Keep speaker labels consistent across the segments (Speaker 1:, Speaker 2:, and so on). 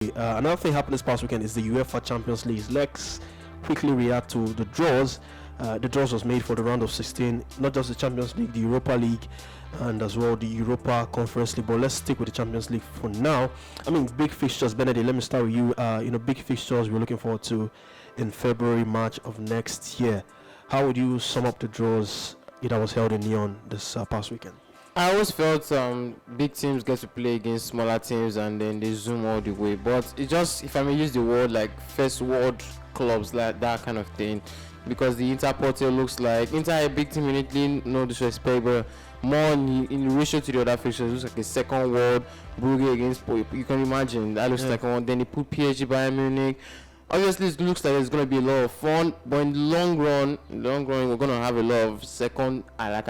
Speaker 1: Another thing happened this past weekend is the UEFA Champions League. Let's quickly react to the draws. The draws was made for the round of 16, not just the Champions League, the Europa League, and as well the Europa Conference League. But let's stick with the Champions League for now. I mean, big fixtures. Benedict, let me start with you. Big fixtures we're looking forward to in February, March of next year. How would you sum up the draws that was held in Lyon this past weekend?
Speaker 2: I always felt big teams get to play against smaller teams and then they zoom all the way. But it just, if I may use the word, like first world clubs, like that kind of thing. Because the Inter Porto looks like Inter a big team in Italy, no disrespect, but more in relation to the other fixtures, it looks like a second world. Brugge against you can imagine that looks like one. Then they put PSG Bayern Munich. Obviously, it looks like it's going to be a lot of fun, but in the long run, we're going to have a lot of second, I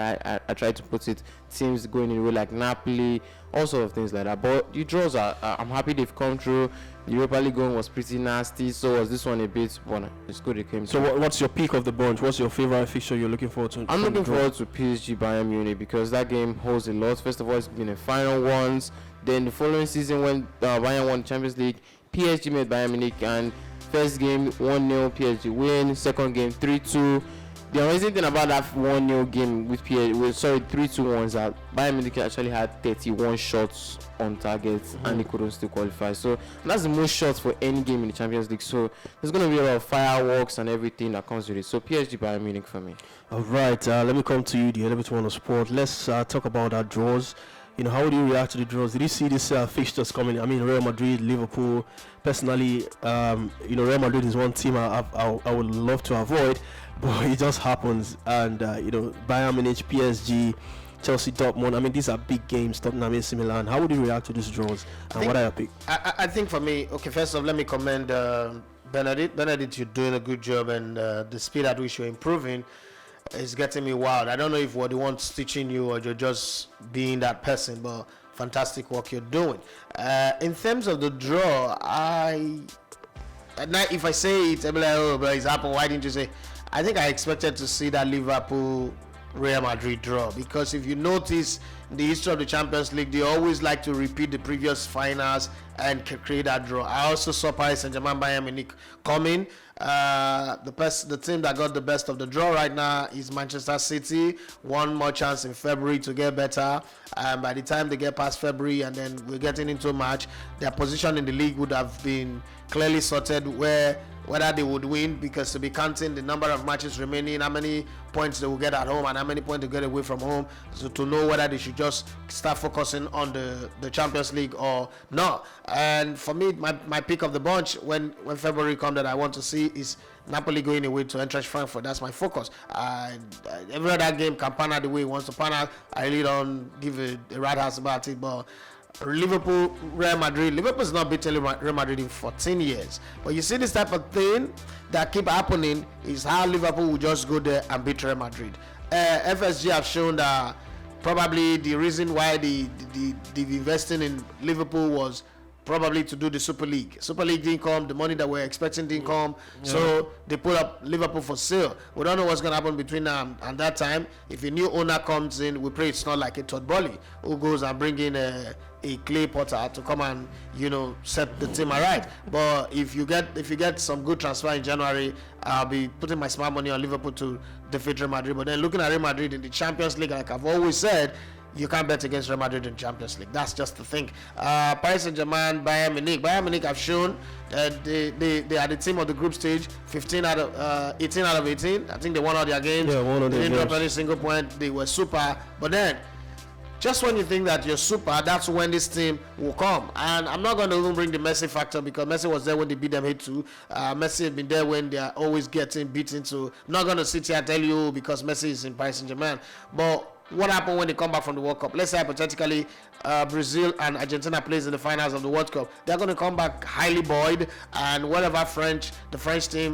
Speaker 2: try to put it, teams going in a way like Napoli, all sort of things like that. But the draws I'm happy they've come through. The Europa League going was pretty nasty, so was this one a bit, but it's good it came through.
Speaker 1: So what's your pick of the bunch? What's your favorite fixture you're looking forward to?
Speaker 2: I'm looking forward to PSG Bayern Munich because that game holds a lot. First of all, it's been a final once. Then the following season when Bayern won the Champions League, PSG made Bayern Munich, and first game 1-0 PSG win, second game 3-2. The amazing thing about that 1-0 game with PSG, 3-2 ones, that Bayern Munich actually had 31 shots on target and they couldn't still qualify. So that's the most shots for any game in the Champions League. So there's going to be a lot of fireworks and everything that comes with it. So PSG Bayern Munich for me.
Speaker 1: All right, let me come to you, the Elevate One of Sport. Let's talk about our draws. How would you react to the draws? Did you see this fixtures coming? I mean, Real Madrid, Liverpool. Personally, Real Madrid is one team I would love to avoid, but it just happens. And Bayern Munich, PSG, Chelsea, Dortmund. I mean, these are big games. Tottenham, AC Milan. How would you react to these draws? And what are your picks?
Speaker 3: I think for me, okay, first off, let me commend Benedict. Benedict, you're doing a good job, and the speed at which you're improving is getting me wild. I don't know if we're the ones teaching you or you're just being that person, but fantastic work you're doing. In terms of the draw, if I say it, I'll be like, oh, but it's happened. Why didn't you say? I think I expected to see that Liverpool Real Madrid draw, because if you notice in the history of the Champions League, they always like to repeat the previous finals and create that draw. I also saw Paris Saint-Germain Bayern Munich coming. The team that got the best of the draw right now is Manchester City. One more chance in February to get better. By the time they get past February and then we're getting into March, their position in the league would have been clearly sorted whether they would win, because to be counting the number of matches remaining, how many points they will get at home and how many points they get away from home, so to know whether they should just start focusing on the Champions League or not. And for me, my pick of the bunch when February comes that I want to see is Napoli going away to Eintracht Frankfurt. That's my focus. Every other game can pan out the way it wants to pan out. I really don't give a rat ass about it, but Liverpool, Real Madrid. Liverpool's not beaten Real Madrid in 14 years. But you see this type of thing that keep happening is how Liverpool will just go there and beat Real Madrid. FSG have shown that probably the reason why the investing in Liverpool was probably to do the Super League. Super League didn't come, the money that we're expecting didn't come, so they put up Liverpool for sale. We don't know what's going to happen between now and that time. If a new owner comes in, we pray it's not like a Todd Boehly who goes and bring in a Clay Potter to come and set the team right. But if you get some good transfer in January, I'll be putting my smart money on Liverpool to defeat Real Madrid. But then looking at Real Madrid in the Champions League, like I've always said, you can't bet against Real Madrid in Champions League. That's just the thing. Paris Saint-Germain, Bayern Munich. Bayern Munich have shown that they are the team of the group stage. 18 out of 18. I think they won all their games.
Speaker 1: Yeah,
Speaker 3: they didn't drop any single point. They were super. But then, just when you think that you're super, that's when this team will come. And I'm not going to even bring the Messi factor, because Messi was there when they beat them 8-2. Messi has been there when they are always getting beaten. So I'm not going to sit here and tell you because Messi is in Paris Saint-Germain. But what happened when they come back from the World Cup? Let's say hypothetically Brazil and Argentina plays in the finals of the World Cup. They're going to come back highly buoyed, and whatever the French team,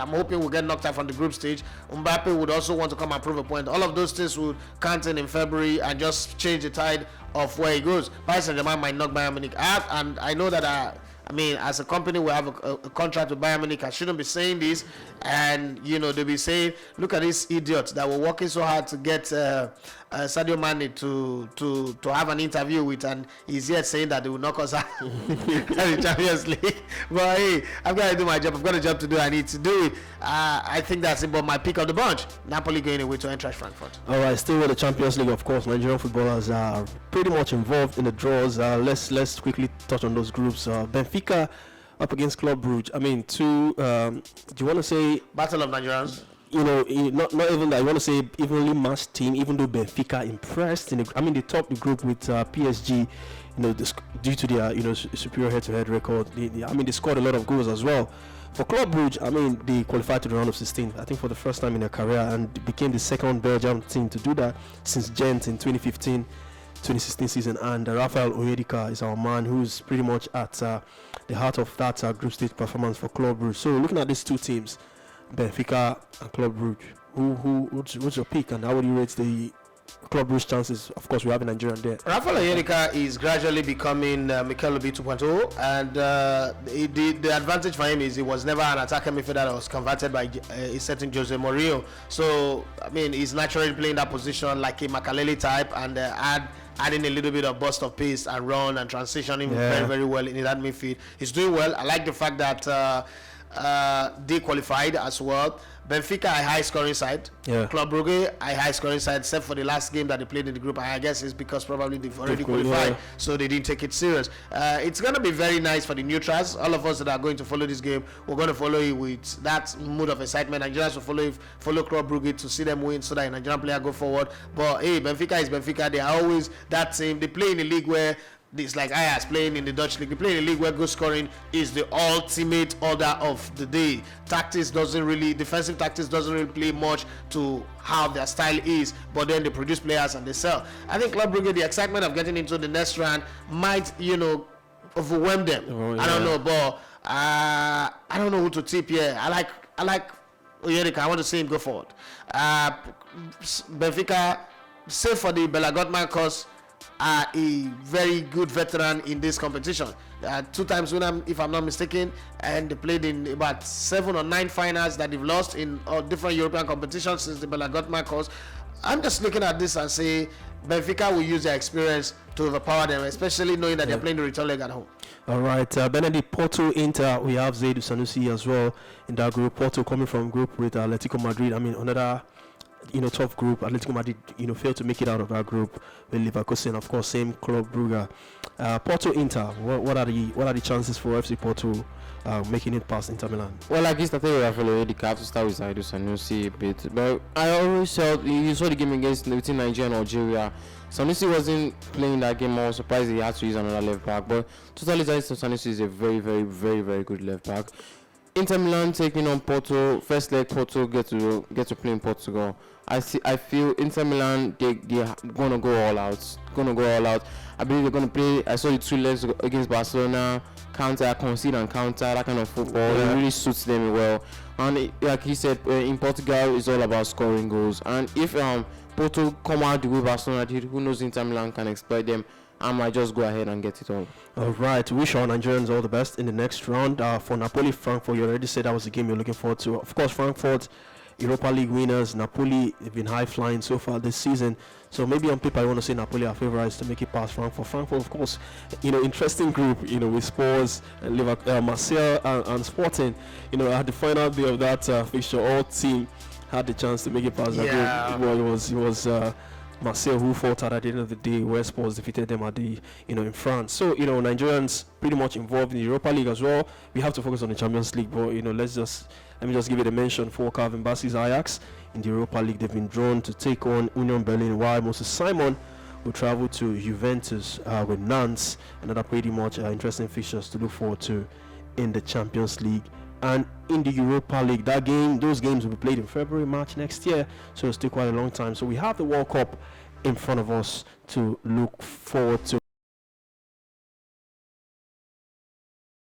Speaker 3: I'm hoping will get knocked out from the group stage. Mbappe would also want to come and prove a point. All of those things would count in February and just change the tide of where he goes. Paris Saint-Germain might knock Bayern Munich out, and I know that I mean, as a company, we have a contract with Bayern Munich. I shouldn't be saying this, and they'll be saying, "Look at these idiots that were working so hard to get Sadio Mane to have an interview with, and he's yet saying that they will knock us out in the Champions League." But hey, I've got to do my job. I've got a job to do. I need to do it. I think that's it. But my pick of the bunch: Napoli going away to Eintracht Frankfurt.
Speaker 1: All right, still with the Champions League, of course. Nigerian footballers are pretty much involved in the draws. Let's quickly touch on those groups. Benfica up against Club Brugge. I mean, do you want to say
Speaker 3: Battle of Nigerians?
Speaker 1: Not even that. I want to say evenly matched team. Even though Benfica impressed they topped the group with PSG. Due to their superior head-to-head record. They scored a lot of goals as well. For Club Brugge, they qualified to the round of 16. I think for the first time in their career, and became the second Belgian team to do that since Gent in 2015-2016 season. And Rafael Onyedika is our man, who's pretty much at the heart of that group stage performance for Club Brugge. So looking at these two teams, Benfica and Club Brugge, what's your pick, and how would you rate the Club Brugge chances? Of course, we have a Nigerian there.
Speaker 3: Rafael Onyedika is gradually becoming Mikel Obi 2.0, and the advantage for him is he was never an attacker midfielder that was converted by a certain Jose Mourinho. So he's naturally playing that position like a Makaleli type, and adding a little bit of burst of pace and run and transitioning very, very well in that midfield. He's doing well. I like the fact that they qualified as well. Benfica, a high scoring side. Club Brugge, a high scoring side, except for the last game that they played in the group. I guess it's because probably they've already qualified, so they didn't take it serious. It's going to be very nice for the neutrals. All of us that are going to follow this game, we're going to follow it with that mood of excitement. Nigerians will follow Club Brugge to see them win, so that a Nigerian player go forward. But hey, Benfica is Benfica. They are always that team. They play in a league where it's like Ajax playing in the Dutch league. They play in a league where goal scoring is the ultimate order of the day. Defensive tactics doesn't really play much to how their style is, but then they produce players and they sell. I think Club Brugge, the excitement of getting into the next round might, overwhelm them. I don't know, but I don't know who to tip here. I like Onyedika. I want to see him go forward. Benfica, save for the Bella Gottman cause, are a very good veteran in this competition. 2 times winner, if I'm not mistaken, and they played in about 7 or 9 finals that they've lost in different European competitions since the Bella Gottman course. I'm just looking at this and say Benfica will use their experience to overpower them, especially knowing that they're playing the return leg at home.
Speaker 1: All right, Benedict, Porto, Inter, we have Zaidu Sanusi as well in that group. Porto coming from group with Atletico Madrid. another tough group. Atletico Madrid, failed to make it out of that group with Leverkusen, of course, same Club Brugge. Porto, Inter, what are the chances for FC Porto making it past Inter Milan?
Speaker 2: Well, like you started with Rafael Onyedika, I have to start with Zaidu Sanusi a bit. But I always felt, you saw the game between Nigeria and Algeria. Sanusi wasn't playing that game. I was surprised he had to use another left back. But totally, Zaidu Sanusi is a very, very, very, very good left back. Inter Milan taking on Porto. First leg, Porto get to play in Portugal. I feel Inter Milan they're gonna go all out. I believe they're gonna play. I saw the 2 legs against Barcelona. Counter, concede and counter. That kind of football it really suits them well. And like he said, in Portugal it's all about scoring goals. And if Porto come out the way Barcelona did, who knows, Inter Milan can exploit them. I might just go ahead and get it all.
Speaker 1: All right. Wish our Nigerians all the best in the next round. For Napoli, Frankfurt, you already said that was the game you're looking forward to. Of course, Frankfurt, Europa League winners. Napoli have been high flying so far this season. So maybe on paper I want to say Napoli are favorites to make it past Frankfurt. Frankfurt, of course, interesting group. With Spurs, Marseille, and Sporting. At the final day of that fixture, all team had the chance to make it past that group. Well, it was. Marseille who fought at the end of the day, where Spurs defeated them at the in France. So Nigerians pretty much involved in the Europa League as well. We have to focus on the Champions League, but let me just give it a mention for Calvin Bassey's Ajax in the Europa League. They've been drawn to take on Union Berlin, while Moses Simon will travel to Juventus with Nantes. Another pretty much interesting fixtures to look forward to in the Champions League. And in the Europa League, those games will be played in February, March next year, so it'll still quite a long time. So we have the World Cup in front of us to look forward to.